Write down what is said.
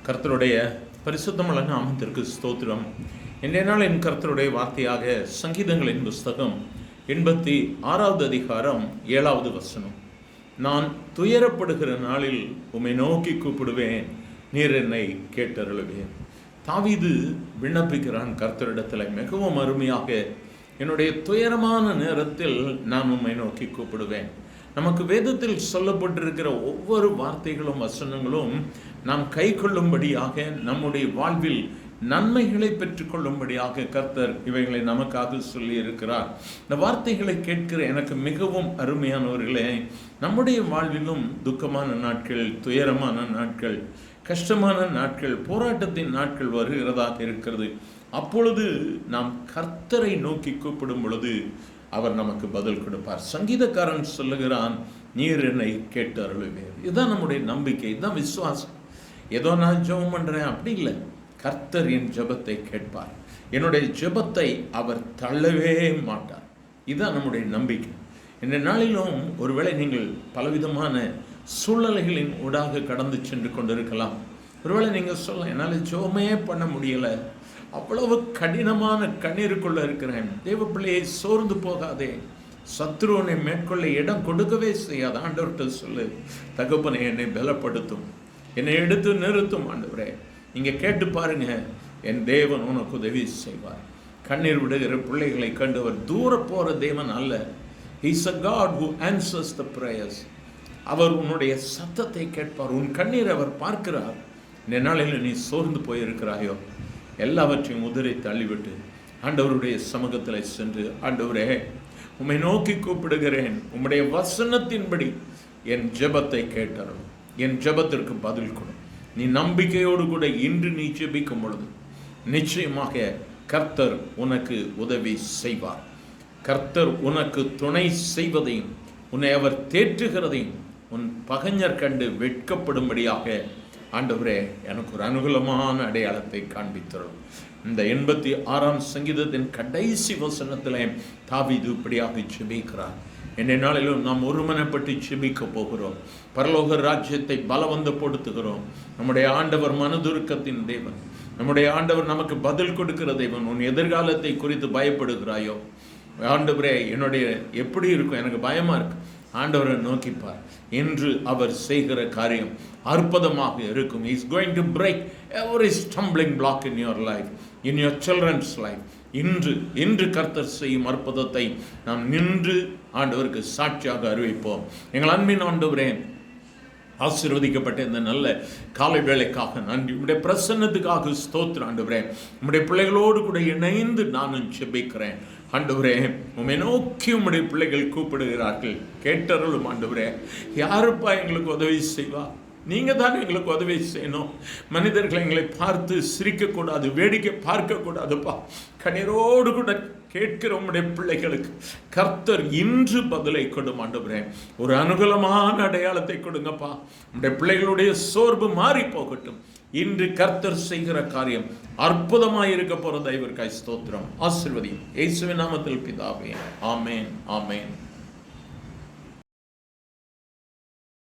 கர்த்தருடைய பரிசுத்தமுள்ள நாமத்திற்கு ஸ்தோத்திரம். இன்றைய நாள் என் கர்த்தருடைய வார்த்தையாக சங்கீதங்களின் புஸ்தகம் 86வது அதிகாரம் 7வது வசனம். நான் துயரப்படுகிற நாளில் உம்மை நோக்கி கூப்பிடுவேன், நீர் என்னை கேட்டருளுவேன். தாவீது விண்ணப்பிக்கிறான் கர்த்தரிடத்தில் மிகவும் அருமையாக, என்னுடைய துயரமான நேரத்தில் நான் உம்மை நோக்கி கூப்பிடுவேன். நமக்கு வேதத்தில் சொல்லப்பட்டிருக்கிற ஒவ்வொரு வார்த்தைகளும் வசனங்களும் நாம் கை கொள்ளும்படியாக, நம்முடைய வாழ்வில் நன்மைகளை பெற்றுக்கொள்ளும்படியாக கர்த்தர் இவைகளை நமக்காக சொல்லி இருக்கிறார். இந்த வார்த்தைகளை கேட்கிற எனக்கு மிகவும் அருமையானவர்களே, நம்முடைய வாழ்விலும் துக்கமான நாட்கள், துயரமான நாட்கள், கஷ்டமான நாட்கள், போராட்டத்தின் நாட்கள் வருகிறதாக இருக்கிறது. அப்பொழுது நாம் கர்த்தரை நோக்கி கூப்பிடும் பொழுது அவர் நமக்கு பதில் கொடுப்பார். சங்கீதக்காரன் சொல்லுகிறான், நீர் என்னை கேட்டு அருளுவீர். இதுதான் நம்முடைய நம்பிக்கை, இதுதான் விசுவாசம். ஏதோ நான் ஜெபம் பண்ணுறேன் அப்படி இல்லை, கர்த்தர் என் ஜெபத்தை கேட்பார். என்னுடைய ஜெபத்தை அவர் தள்ளவே மாட்டார். இதுதான் நம்முடைய நம்பிக்கை. இந்த நாளிலும் ஒருவேளை நீங்கள் பலவிதமான சூழ்நிலைகளின் ஊடாக கடந்து சென்று கொண்டிருக்கலாம். ஒருவேளை நீங்கள் சொல்லலாம், என்னால் ஜெபமே பண்ண முடியலை, அவ்வளவு கடினமான கண்ணீருக்குள்ள இருக்கிறேன். தேவ பிள்ளையை சோர்ந்து போகாதே, சத்ருவனை மேற்கொள்ள இடம் கொடுக்கவே செய்யாத. ஆண்டவர்கிட்ட சொல்லு, தகப்பனை என்னை பலப்படுத்தும், என்னை எடுத்து நிறுத்தும் ஆண்டவரே. நீங்க கேட்டு பாருங்க, என் தேவன் உனக்கு உதவி செய்வார். கண்ணீர் விடுகிற பிள்ளைகளை கண்டவர் தூர போற தேவன் அல்ல. He is a God who answers the prayers. அவர் உன்னுடைய சத்தத்தை கேட்பார், உன் கண்ணீர் அவர் பார்க்கிறார். இந்த நாளில் நீ சோர்ந்து போயிருக்கிறாயோ, எல்லாவற்றையும் உதறி தள்ளிவிட்டு ஆண்டவருடைய சமூகத்தில் சென்று, ஆண்டவரே உம்மை நோக்கி கூப்பிடுகிறேன், உம்முடைய வசனத்தின்படி என் ஜெபத்தை கேட்டரும், என் ஜெபத்திற்கு பதில் கொடு. நீ நம்பிக்கையோடு கூட இன்று நீ ஜெபிக்கும் பொழுது நிச்சயமாக கர்த்தர் உனக்கு உதவி செய்வார். கர்த்தர் உனக்கு துணை செய்வதையும் உன்னை அவர் தேற்றுகிறதையும் உன் பகைஞர் கண்டு வெட்கப்படும்படியாக ஆண்டவரே எனக்கு ஒரு அனுகூலமான அடையாளத்தை காண்பித்தரும். இந்த 86ஆம் சங்கீதத்தின் கடைசி வசனத்திலே தாவீது இப்படியாக ஜெபிக்கிறார். இன்றைய நாளிலும் நாம் ஒருமனப்பட்டு ஜெபிக்க போகிறோம். பரலோக ராஜ்யத்தை பலவந்தப்படுத்துகிறோம். நம்முடைய ஆண்டவர் மனதுருக்கத்தின் தேவன், நம்முடைய ஆண்டவர் நமக்கு பதில் கொடுக்கிற தேவன். உன் எதிர்காலத்தை குறித்து பயப்படுகிறாயோ, ஆண்டவரே என்னுடைய எப்படி இருக்கும், எனக்கு பயமா இருக்கு, ஆண்டவரை நோக்கிப்பார். என்று அவர் செய்கிற காரியம் அற்புதமாக இருக்கும். He is going to break every stumbling block in your life, in your children's life. இன்று கர்த்தர் செய்யும் அற்புதத்தை நாம் நின்று ஆண்டவருக்கு சாட்சியாக அறிவிப்போம். எங்கள் அன்பின் ஆண்டவரே, ஆசீர்வதிக்கப்பட்ட இந்த நல்ல காலை வேளைக்காக நன்றி. உம்முடைய பிரசன்னத்துக்காக ஸ்தோத்திரம் ஆண்டவரே. உம்முடைய பிள்ளைகளோடு கூட இணைந்து நானும் ஜெபிக்கிறேன் ஆண்டவரே. உம்மை நோக்கி உம்முடைய பிள்ளைகள் கூப்பிடுகிறார்கள், கேட்டருளும் ஆண்டவரே. யாருப்பா எங்களுக்கு உதவி செய்வா? நீங்க தான் எங்களுக்கு உதவி செய்யணும். மனிதர்கள் எங்களை பார்த்து சிரிக்கக்கூடாது, வேடிக்கை பார்க்கக்கூடாதுப்பா. கண்ணீரோடு கூட கேட்கிற உம்முடைய பிள்ளைகளுக்கு கர்த்தர் இன்று பதிலை கொடுங்க ஆண்டவரே. ஒரு அனுகூலமான அடையாளத்தை கொடுங்கப்பா. உம்முடைய பிள்ளைகளுடைய சோர்வு மாறி போகட்டும். இன்று கர்த்தர் செய்கிற காரியம் அற்புதமாக இருக்க போற தயவிற்காய் ஸ்தோத்திரம். ஆசீர்வதியும் இயேசுவின் நாமத்தில் பிதாவே. ஆமேன், ஆமேன்.